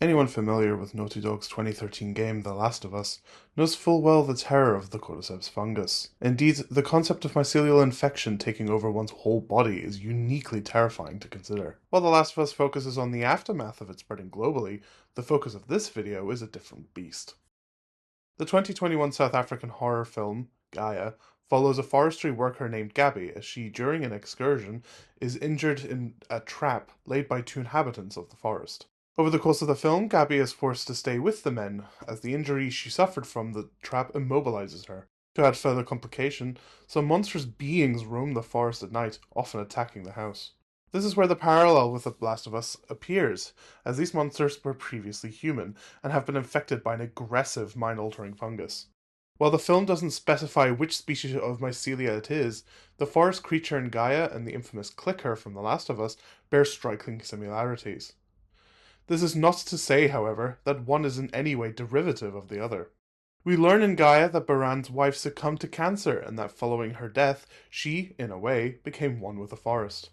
Anyone familiar with Naughty Dog's 2013 game The Last of Us knows full well the terror of the cordyceps fungus. Indeed, the concept of mycelial infection taking over one's whole body is uniquely terrifying to consider. While The Last of Us focuses on the aftermath of it spreading globally, the focus of this video is a different beast. The 2021 South African horror film, Gaia, follows a forestry worker named Gabby as she, during an excursion, is injured in a trap laid by two inhabitants of the forest. Over the course of the film, Gabby is forced to stay with the men, as the injury she suffered from the trap immobilizes her. To add further complication, some monstrous beings roam the forest at night, often attacking the house. This is where the parallel with The Last of Us appears, as these monsters were previously human, and have been infected by an aggressive mind-altering fungus. While the film doesn't specify which species of mycelia it is, the forest creature in Gaia and the infamous clicker from The Last of Us bear striking similarities. This is not to say, however, that one is in any way derivative of the other. We learn in Gaia that Baran's wife succumbed to cancer and that following her death, she, in a way, became one with the forest.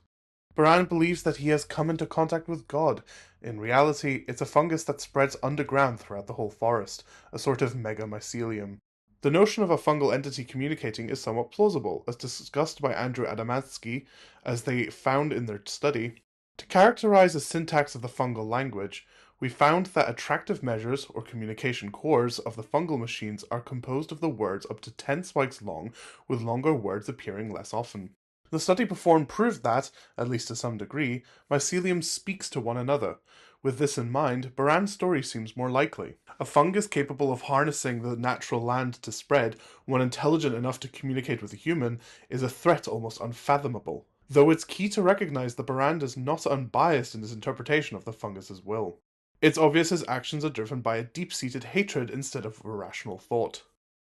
Baran believes that he has come into contact with God. In reality, it's a fungus that spreads underground throughout the whole forest, a sort of mega mycelium. The notion of a fungal entity communicating is somewhat plausible, as discussed by Andrew Adamatzky, as they found in their study. To characterize the syntax of the fungal language, we found that attractive measures, or communication cores, of the fungal machines are composed of the words up to 10 spikes long, with longer words appearing less often. The study performed proved that, at least to some degree, mycelium speaks to one another. With this in mind, Baran's story seems more likely. A fungus capable of harnessing the natural land to spread, one intelligent enough to communicate with a human, is a threat almost unfathomable. Though it's key to recognize that Baran is not unbiased in his interpretation of the fungus's will. It's obvious his actions are driven by a deep-seated hatred instead of irrational thought.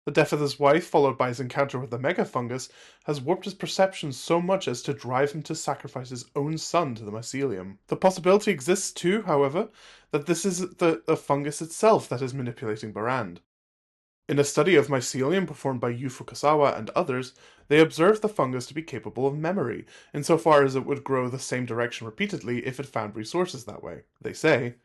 The death of his wife, followed by his encounter with the megafungus, has warped his perceptions so much as to drive him to sacrifice his own son to the mycelium. The possibility exists too, however, that this is the fungus itself that is manipulating Baran. In a study of mycelium performed by Fukasawa and others, they observed the fungus to be capable of memory, insofar as it would grow the same direction repeatedly if it found resources that way. They say,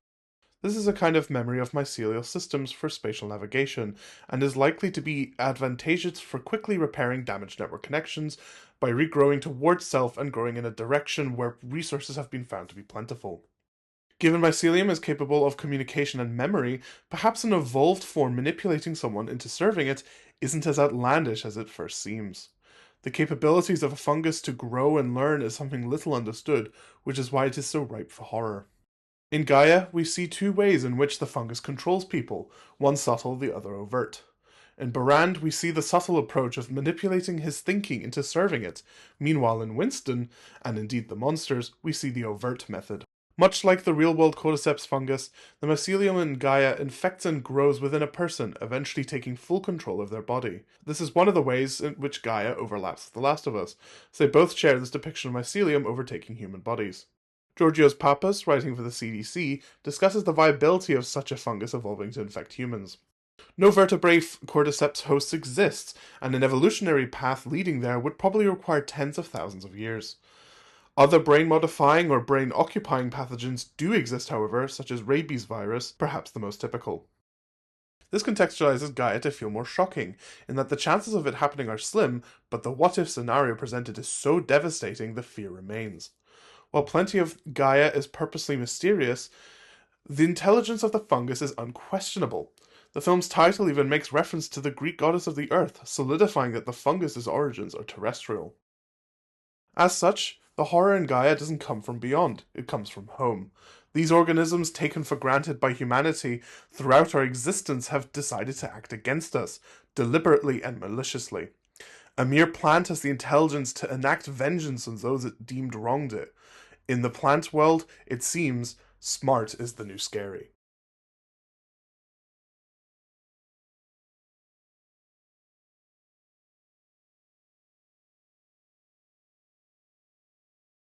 this is a kind of memory of mycelial systems for spatial navigation, and is likely to be advantageous for quickly repairing damaged network connections by regrowing towards self and growing in a direction where resources have been found to be plentiful. Given mycelium is capable of communication and memory, perhaps an evolved form manipulating someone into serving it isn't as outlandish as it first seems. The capabilities of a fungus to grow and learn is something little understood, which is why it is so ripe for horror. In Gaia, we see two ways in which the fungus controls people, one subtle, the other overt. In Baran, we see the subtle approach of manipulating his thinking into serving it. Meanwhile, in Winston, and indeed the monsters, we see the overt method. Much like the real-world cordyceps fungus, the mycelium in Gaia infects and grows within a person, eventually taking full control of their body. This is one of the ways in which Gaia overlaps with The Last of Us, so they both share this depiction of mycelium overtaking human bodies. Georgios Pappas, writing for the CDC, discusses the viability of such a fungus evolving to infect humans. No vertebrate cordyceps hosts exists, and an evolutionary path leading there would probably require tens of thousands of years. Other brain-modifying or brain-occupying pathogens do exist, however, such as rabies virus, perhaps the most typical. This contextualizes Gaia to feel more shocking, in that the chances of it happening are slim, but the what-if scenario presented is so devastating the fear remains. While plenty of Gaia is purposely mysterious, the intelligence of the fungus is unquestionable. The film's title even makes reference to the Greek goddess of the earth, solidifying that the fungus's origins are terrestrial. As such, the horror in Gaia doesn't come from beyond, it comes from home. These organisms, taken for granted by humanity throughout our existence, have decided to act against us, deliberately and maliciously. A mere plant has the intelligence to enact vengeance on those it deemed wronged it. In the plant world, it seems, smart is the new scary.